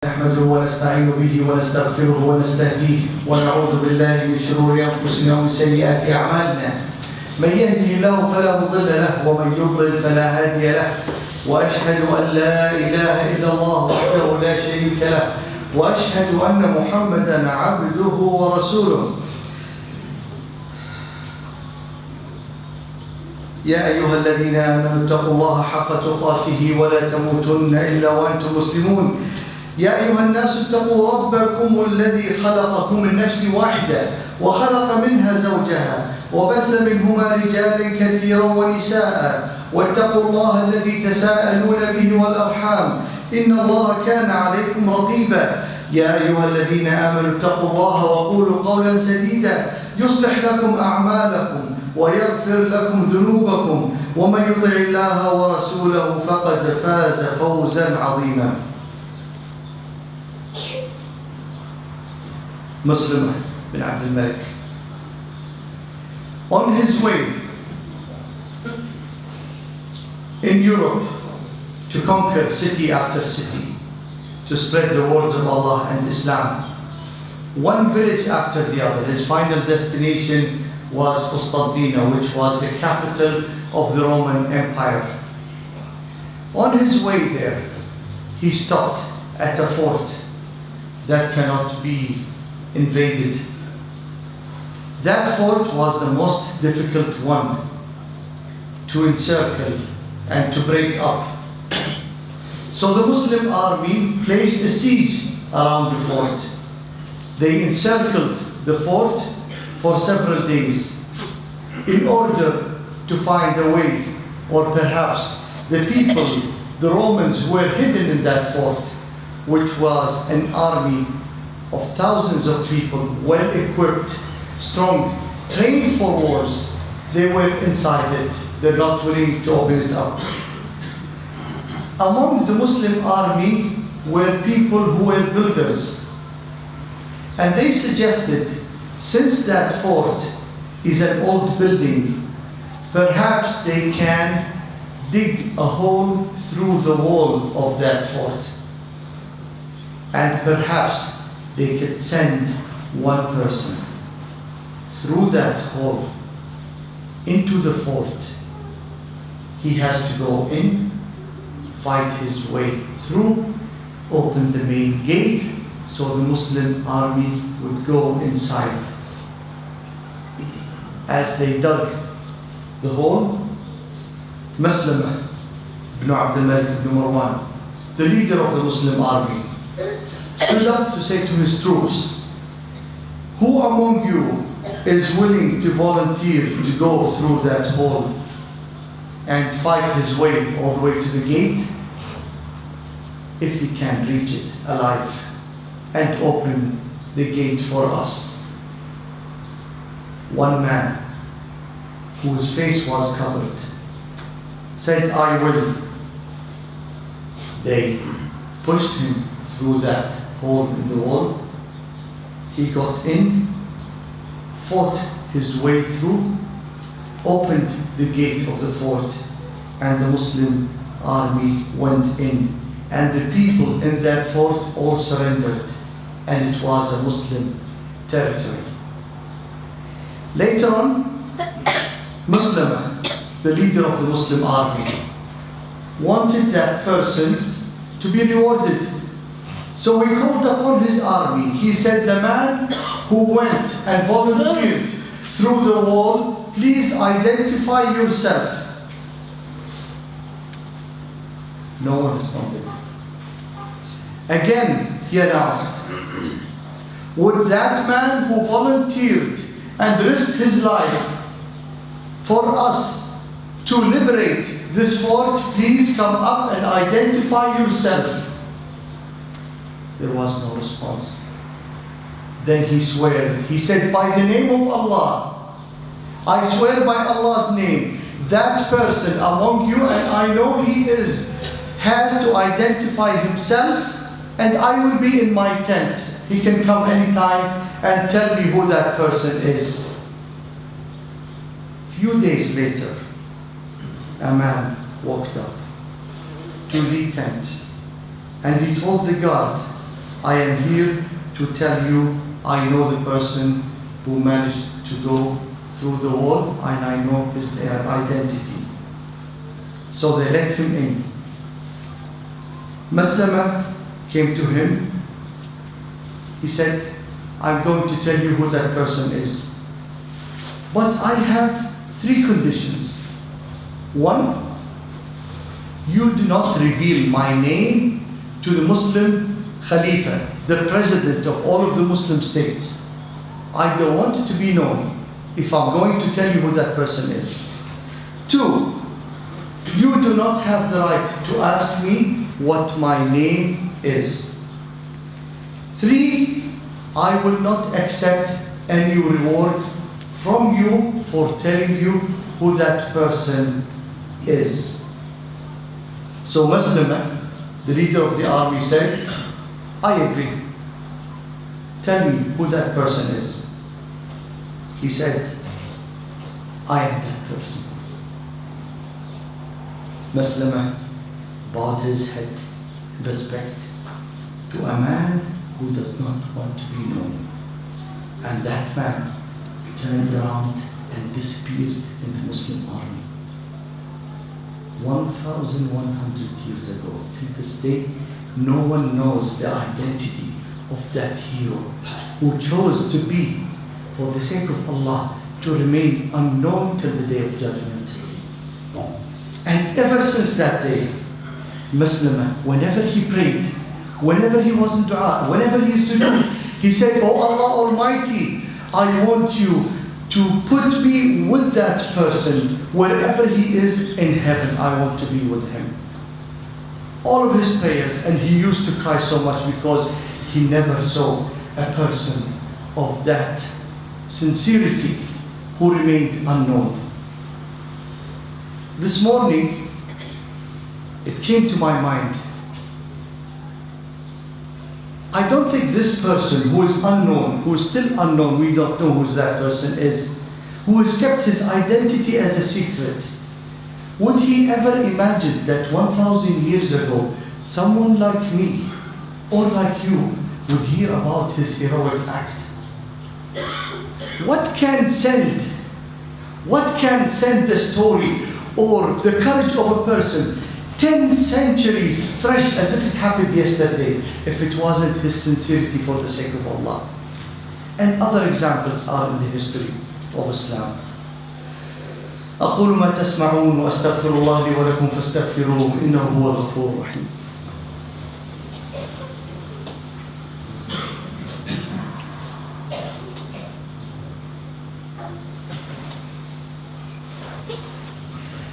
نحمده ونستعين به ونستغفره ونستهديه ونعوذ بالله من شرور أنفسنا ومن سيئات أعمالنا. من يهده الله فلا مضل له ومن يضلل فلا هادي له، وأشهد أن لا إله إلا الله وحده لا شريك له، وأشهد أن محمدا عبده ورسوله. يا أيها الذين آمنوا اتقوا الله حق تقاته ولا تموتن إلا وأنتم مسلمون. يا أيها الناس اتقوا ربكم الذي خلقكم من نفس واحدة وخلق منها زوجها وبث منهما رجالا كثيرا ونساء، واتقوا الله الذي تساءلون به والأرحام إن الله كان عليكم رقيبا. يا أيها الذين آمنوا اتقوا الله وقولوا قولا سديدا يصلح لكم أعمالكم ويغفر لكم ذنوبكم، ومن يطع الله ورسوله فقد فاز فوزا عظيما. Muslim bin Abdul Malik, on his way in Europe to conquer city after city, to spread the words of Allah and Islam, one village after the other. His final destination was Constantinople, which was the capital of the Roman Empire. On his way there, he stopped at a fort that cannot be invaded. That fort was the most difficult one to encircle and to break up. So the Muslim army placed a siege around the fort. They encircled the fort for several days in order to find a way, or perhaps the people, the Romans, who were hidden in that fort, which was an army of thousands of people, well equipped, strong, trained for wars. They were inside it. They're not willing to open it up. Among the Muslim army were people who were builders. And they suggested, since that fort is an old building, perhaps they can dig a hole through the wall of that fort. And perhaps they could send one person through that hole into the fort. He has to go in, fight his way through, open the main gate, so the Muslim army would go inside. As they dug the hole, Muslim bin Abdul Malik bin Marwan, the leader of the Muslim army, stood up to say to his troops, "Who among you is willing to volunteer to go through that hole and fight his way all the way to the gate, if he can reach it alive, and open the gate for us?" One man, whose face was covered, said, "I will." They pushed him through that hole in the wall. He got in, fought his way through, opened the gate of the fort, and the Muslim army went in. And the people in that fort all surrendered, and it was a Muslim territory. Later on, Muslim, the leader of the Muslim army, wanted that person to be rewarded. So he called upon his army. He said, "The man who went and volunteered through the wall, please identify yourself." No one responded. Again, he announced, "Would that man who volunteered and risked his life for us to liberate this fort, please come up and identify yourself?" There was no response. Then he swore. He said, "By the name of Allah, I swear by Allah's name, that person among you, and I know he is, has to identify himself, and I will be in my tent. He can come anytime and tell me who that person is." Few days later, a man walked up to the tent, and he told the guard, I am here to tell you I know the person who managed to go through the wall and I know his identity. So they let him in. Maslama came to him. He said, I'm going to tell you who that person is. But I have 3 conditions. 1, you do not reveal my name to the Muslim Khalifa, the president of all of the Muslim states. I don't want it to be known if I'm going to tell you who that person is. 2, you do not have the right to ask me what my name is. 3, I will not accept any reward from you for telling you who that person is. So Maslama, the leader of the army, said, I agree. Tell me who that person is. He said, I am that person. Maslama bowed his head in respect to a man who does not want to be known. And that man turned around and disappeared in the Muslim army. 1,100 years ago, till this day, no one knows the identity of that hero who chose to be, for the sake of Allah, to remain unknown till the day of judgment. And ever since that day, Maslama, whenever he prayed, whenever he was in dua, whenever he sujood, he said, Oh Allah Almighty, I want you to put me with that person wherever he is in heaven. I want to be with him. All of his prayers, and he used to cry so much because he never saw a person of that sincerity who remained unknown. This morning, it came to my mind, I don't think this person who is unknown, who is still unknown, we don't know who that person is, who has kept his identity as a secret, would he ever imagine that 1,000 years ago, someone like me or like you would hear about his heroic act? What can send the story or the courage of a person 10 centuries fresh as if it happened yesterday, if it wasn't his sincerity for the sake of Allah? And other examples are in the history of Islam. أقول ما تسمعون وأستغفر الله لي ولكم فاستغفروه إنه هو الغفور الرحيم.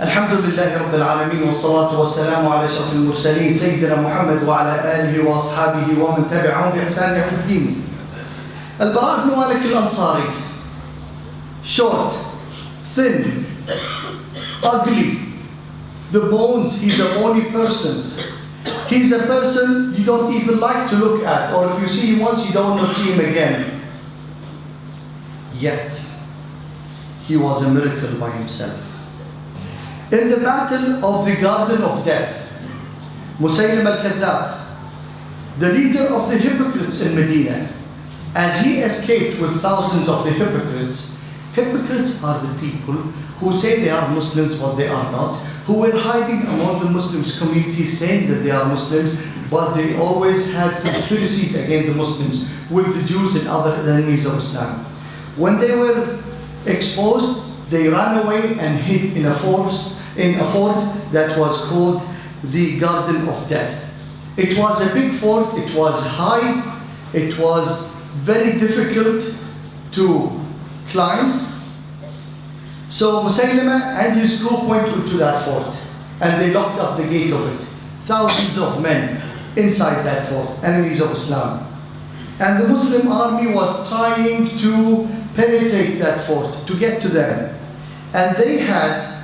الحمد لله رب العالمين والصلاة والسلام على أشرف المرسلين سيدنا محمد وعلى آله وأصحابه ومن تبعهم بإحسان إلى يوم الدين. البراء بن مالك الأنصاري, short, thin, ugly, the bones, he's a bony person. He's a person you don't even like to look at, or if you see him once, you don't want to see him again. Yet, he was a miracle by himself. In the battle of the Garden of Death, Musaylim al-Kadhab, the leader of the hypocrites in Medina, as he escaped with thousands of the hypocrites, hypocrites are the people who say they are Muslims but they are not, who were hiding among the Muslims community saying that they are Muslims, but they always had conspiracies against the Muslims with the Jews and other enemies of Islam. When they were exposed, they ran away and hid in a fort that was called the Garden of Death. It was a big fort, it was high, it was very difficult to climb. So Musaylima and his group went into that fort and they locked up the gate of it. Thousands of men inside that fort, enemies of Islam. And the Muslim army was trying to penetrate that fort, to get to them. And they had,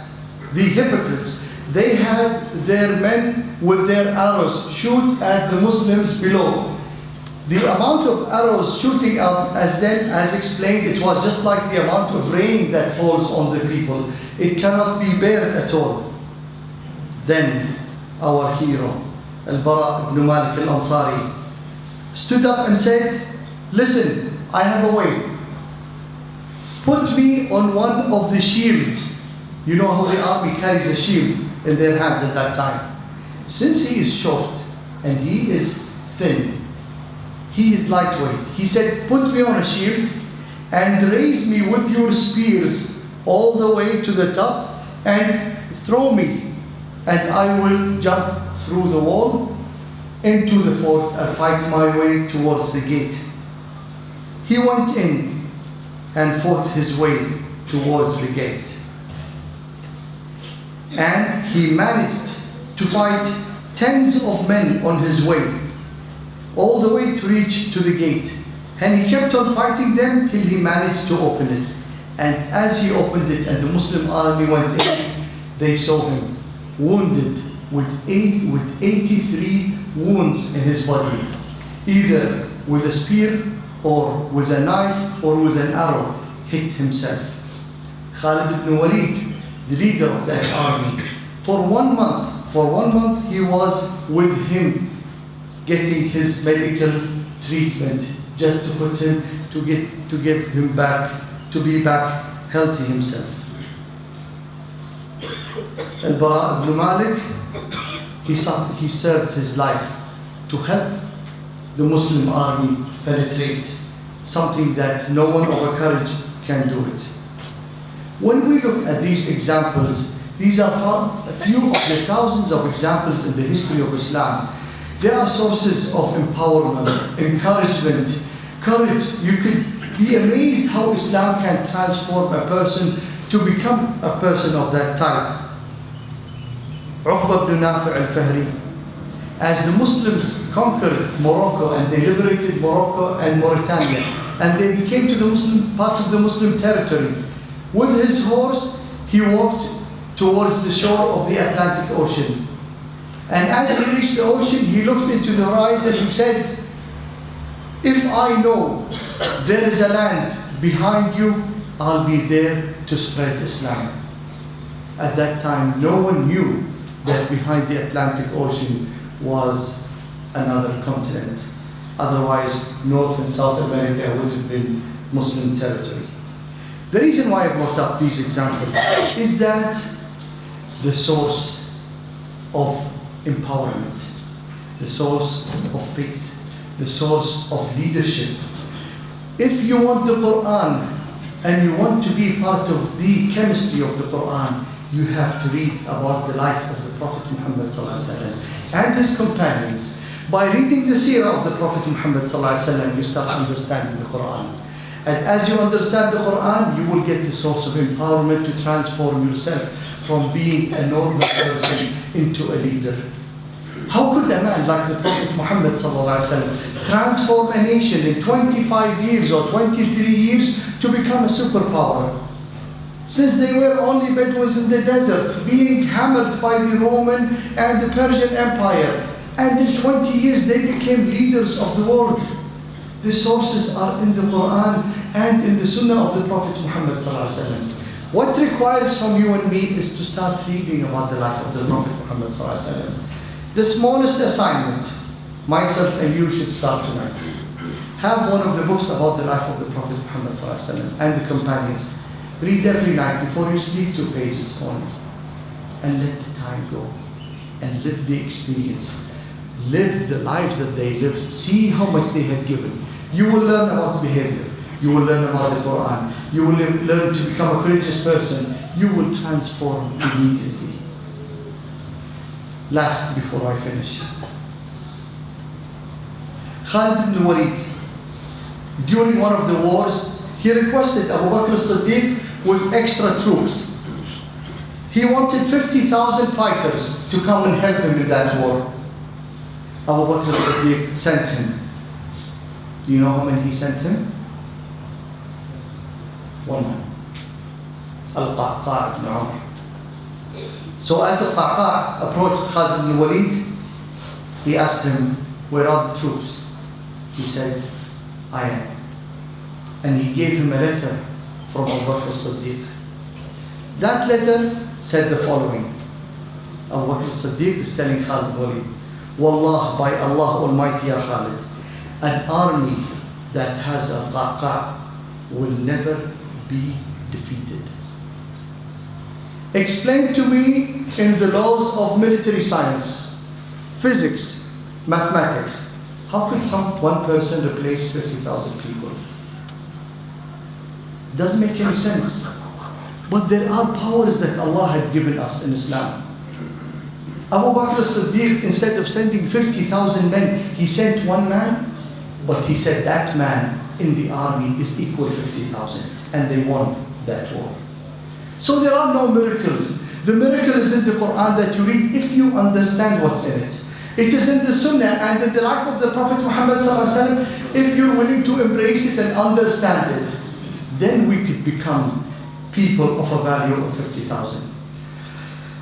the hypocrites, they had their men with their arrows shoot at the Muslims below. The amount of arrows shooting out, as explained, it was just like the amount of rain that falls on the people. It cannot be bared at all. Then our hero, Al-Bara ibn Malik al-Ansari, stood up and said, listen, I have a way. Put me on one of the shields. You know how the army carries a shield in their hands at that time. Since he is short and he is thin, he is lightweight. He said, put me on a shield and raise me with your spears all the way to the top and throw me, and I will jump through the wall into the fort and fight my way towards the gate. He went in and fought his way towards the gate. And he managed to fight tens of men on his way, all the way to reach to the gate. And he kept on fighting them till he managed to open it. And as he opened it and the Muslim army went in, they saw him wounded with 83 wounds in his body, either with a spear or with a knife or with an arrow, hit himself. Khalid ibn Walid, the leader of that army, for 1 month he was with him getting his medical treatment just to put him to get him back to be back healthy himself. Al-Bara ibn Malik, he served his life to help the Muslim army penetrate something that no one of courage can do it. When we look at these examples, these are a few of the thousands of examples in the history of Islam. They are sources of empowerment, encouragement, courage. You could be amazed how Islam can transform a person to become a person of that type. Uqba ibn Nafi' al-Fahri, as the Muslims conquered Morocco and they liberated Morocco and Mauritania, and they became to the Muslim parts of the Muslim territory, with his horse he walked towards the shore of the Atlantic Ocean. And as he reached the ocean, he looked into the horizon and he said, if I know there is a land behind you, I'll be there to spread Islam. At that time, no one knew that behind the Atlantic Ocean was another continent. Otherwise, North and South America would have been Muslim territory. The reason why I brought up these examples is that the source of empowerment, the source of faith, the source of leadership. If you want the Quran and you want to be part of the chemistry of the Quran, you have to read about the life of the Prophet Muhammad ﷺ and his companions. By reading the seerah of the Prophet Muhammad ﷺ, you start understanding the Quran. And as you understand the Quran, you will get the source of empowerment to transform yourself from being a normal person into a leader. How could a man like the Prophet Muhammad ﷺ transform a nation in 25 years or 23 years to become a superpower? Since they were only Bedouins in the desert, being hammered by the Roman and the Persian Empire, and in 20 years they became leaders of the world. The sources are in the Quran and in the Sunnah of the Prophet Muhammad ﷺ. What requires from you and me is to start reading about the life of the Prophet Muhammad ﷺ. The smallest assignment, myself and you should start tonight. Have one of the books about the life of the Prophet Muhammad ﷺ and the companions. Read every night before you sleep 2 pages only. And let the time go. And live the experience. Live the lives that they lived. See how much they had given. You will learn about behavior. You will learn about the Quran. You will learn to become a courageous person. You will transform immediately. Last, before I finish. Khalid ibn Walid, during one of the wars, he requested Abu Bakr as-Siddiq with extra troops. He wanted 50,000 fighters to come and help him in that war. Abu Bakr as-Siddiq sent him. Do you know how many he sent him? 1 man. Al-Qa'qa' ibn Umar. So as Al-Qa'qa' approached Khalid ibn Walid, he asked him, where are the troops? He said, I am. And he gave him a letter from Abu Bakr as-Siddiq. That letter said the following. Abu Bakr as-Siddiq is telling Khalid ibn Walid, Wallah, by Allah Almighty, Ya Khalid, An army that has a qaqa will never be defeated. Explain to me in the laws of military science, physics, mathematics, how could one person replace 50,000 people? Doesn't make any sense. But there are powers that Allah had given us in Islam. Abu Bakr as-Siddiq, instead of sending 50,000 men, he sent one man, but he said that man in the army is equal to 50,000, and they won that war. So there are no miracles. The miracle is in the Quran that you read if you understand what's in it. It is in the Sunnah and in the life of the Prophet Muhammad ﷺ. If you're willing to embrace it and understand it, then we could become people of a value of 50,000.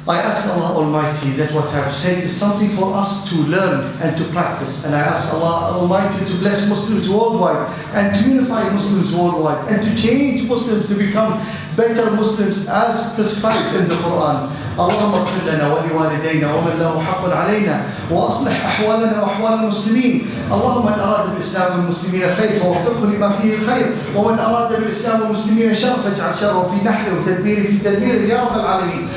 I ask Allah Almighty that what I have said is something for us to learn and to practice. And I ask Allah Almighty to bless Muslims worldwide and to unify Muslims worldwide and to change Muslims to become better Muslims as prescribed in the Quran. اللهم اغفر لنا ولوالدينا ومن له حق علينا واصلح احوالنا واحوال المسلمين. اللهم من اراد بالاسلام والمسلمين خير فوفقه لما فيه الخير ومن اراد بالاسلام والمسلمين شر فاجعل شره في نحره وتدبيره في تدبيره يا رب العالمين.